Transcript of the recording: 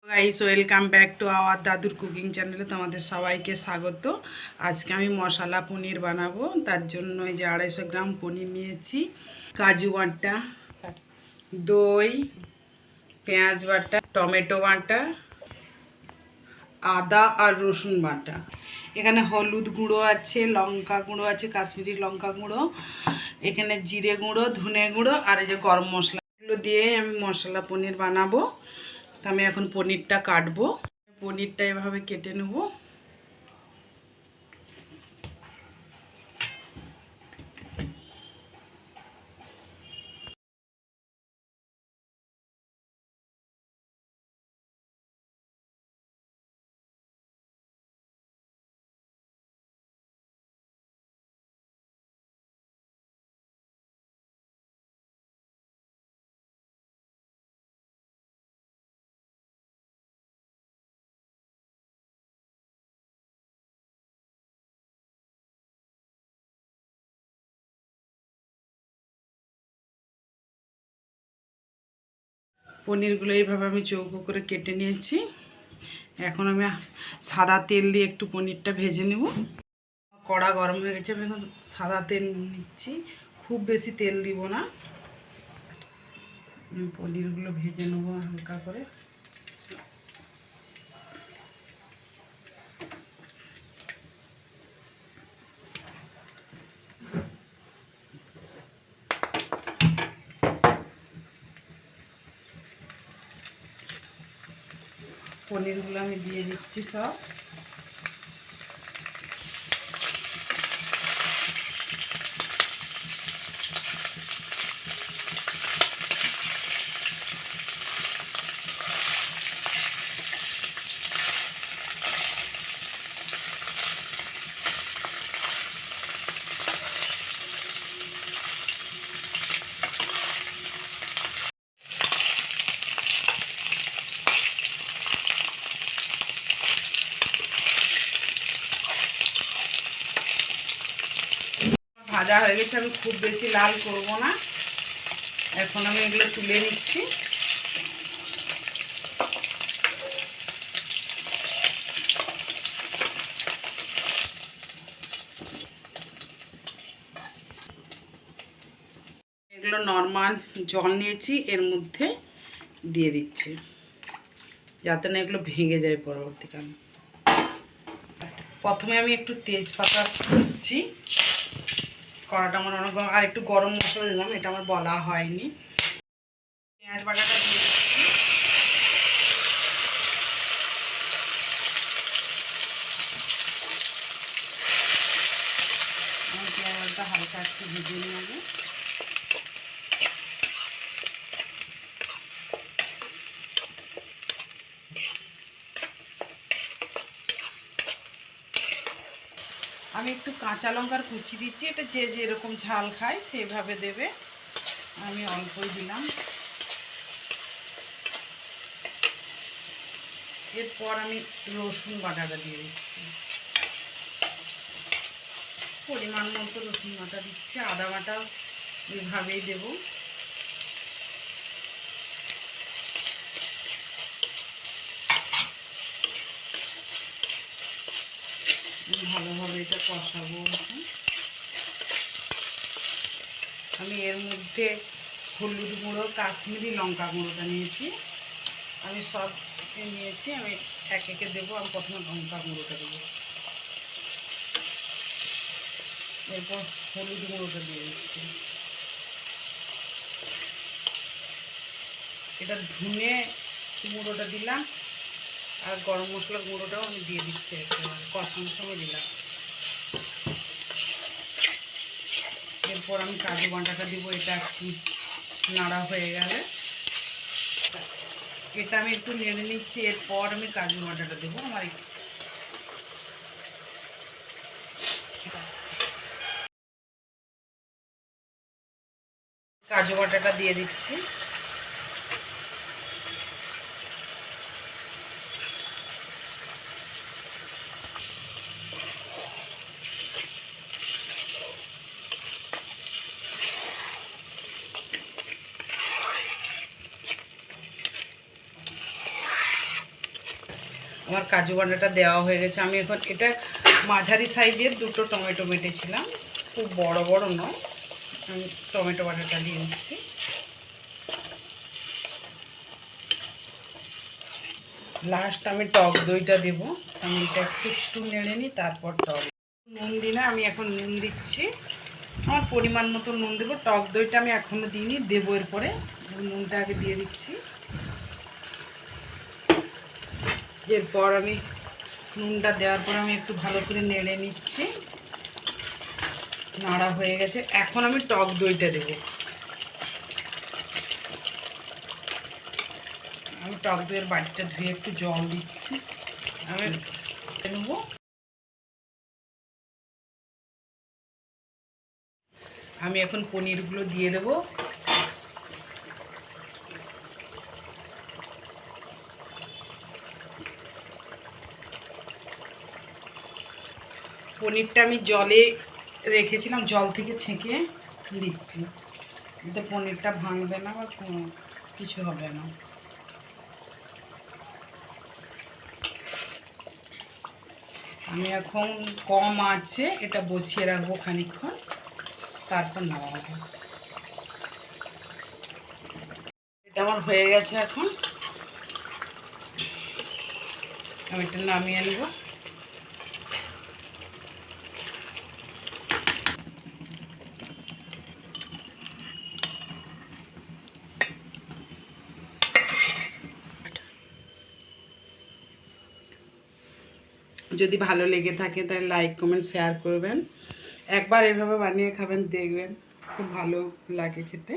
Guys, welcome back to our দাদুর cooking চ্যানেলে তোমাদের সবাইকে স্বাগত। আজকে আমি মশলা পনির বানাবো। তার জন্য এই যে 250 গ্রাম পনির নিয়েছি, কাজু বাটা, দই, পেঁয়াজ বাটা, টমেটো বাটা, আদা আর রসুন বাটা। এখানে হলুদ গুঁড়ো আছে, লঙ্কা গুঁড়ো আছে, কাশ্মীরি লঙ্কা গুঁড়ো, এখানে জিরে গুঁড়ো, ধনে গুঁড়ো আর এই যে গরম মশলা। এগুলো দিয়ে আমি মশলা পনির বানাবো। তো আমি এখন পনিরটা কাটবো। পনিরটা এভাবে কেটে নেব। পনিরগুলো এইভাবে আমি চৌকো করে কেটে নিয়েছি। এখন আমি সাদা তেল দিয়ে একটু পনিরটা ভেজে নেব। কড়া গরম হয়ে গেছে, আমি এখন সাদা তেল নিচ্ছি, খুব বেশি তেল দিব না। পনিরগুলো ভেজে নেবো হালকা করে। পনিরগুলো আমি দিয়ে দিচ্ছি সব। ভাজা হয়ে গেছে, আমি খুব বেশি লাল করব না। এখন আমি এগুলো তুলে নিচ্ছি। এগুলো নর্মাল জল নিয়েছি, এর মধ্যে দিয়ে দিচ্ছি যাতে না এগুলো ভেঙে যায় পরবর্তীকালে। প্রথমে আমি একটু তেজপাতা দিচ্ছি। কড়াটা আমার অনেক আর একটু গরম মশলা দিলাম, এটা আমার বলা হয়নি। পেঁয়াজ বাটাটা দিয়ে দিচ্ছি। আমার পেঁয়াজটা হালকা একটু ভেজে নিয়ে আগে। আমি একটু কাঁচা লঙ্কার কুচি দিচ্ছি, এটা যে যেরকম ঝাল খায় সেইভাবে দেবে। আমি অল্পই দিলাম। এরপর আমি রসুন বাটাটা দিয়ে দিচ্ছি, পরিমাণ মতো রসুন বাটা দিচ্ছি। আদা বাটা এইভাবেই দেব। ভালোভাবে এটা কষাবো। আমি এর মধ্যে হলুদ গুঁড়ো, কাশ্মীরি লঙ্কা গুঁড়োটা নিয়েছি। আমি সব নিয়েছি, আমি এক একে দেবো। আমি প্রথমে লঙ্কা গুঁড়োটা দেবো, এরপর হলুদ গুঁড়োটা দিয়ে দিচ্ছি। এটা ধনে গুঁড়োটা দিলাম আর গরম মশলা গুঁড়োটাও আমি দিয়ে দিচ্ছি। একেবারে কষানোর সময় দিলাম। এরপর আমি কাজু বাটাটা দিব। এটা একটু নাড়া হয়ে গেলে এটা আমি একটু নেড়ে নিচ্ছি। এরপর আমি কাজু বাটাটা দেবো। আমার কাজু বাটাটা দিয়ে দিচ্ছি। আমার কাজু বাটাটা দেওয়া হয়ে গেছে। আমি এখন এটা মাঝারি সাইজের দুটো টমেটো বেটেছিলাম, খুব বড় বড় নয়। আমি টমেটো বাটাটা দিয়ে দিচ্ছি। লাস্ট আমি টক দইটা দেবো। আমি এটা একটু নেড়ে নিই, তারপর টক নুন দিই না, আমি এখন নুন দিচ্ছি। আমার পরিমাণ মতো নুন দেবো। টক দইটা আমি এখনও দিইনি, দেবো এরপরে। নুনটা আগে দিয়ে দিচ্ছি। এরপর আমি নুনটা দেওয়ার পর আমি একটু ভালো করে নেড়ে নিচ্ছি। নাড়া হয়ে গেছে, এখন আমি টক দইটা দেবো। আমি টক দইয়ের বাটিটা ধুয়ে একটু জল দিচ্ছি। আমি নেবো। আমি এখন পনিরগুলো দিয়ে দেবো। পনিরটা আমি জলে রেখেছিলাম, জল থেকে ছেঁকে দিচ্ছি। এতে পনিরটা ভাঙবে না বা কিছু হবে না। আমি এখন কম আছে এটা বসিয়ে রাখবো খানিকক্ষণ, তারপর নামাবো। এটা আমার হয়ে গেছে। এখন আমি এটা নামিয়ে নেব। যদি ভালো লেগে থাকে তাহলে লাইক কমেন্ট শেয়ার করবেন। একবার এভাবে বানিয়ে খাবেন, দেখবেন খুব ভালো লাগে খেতে।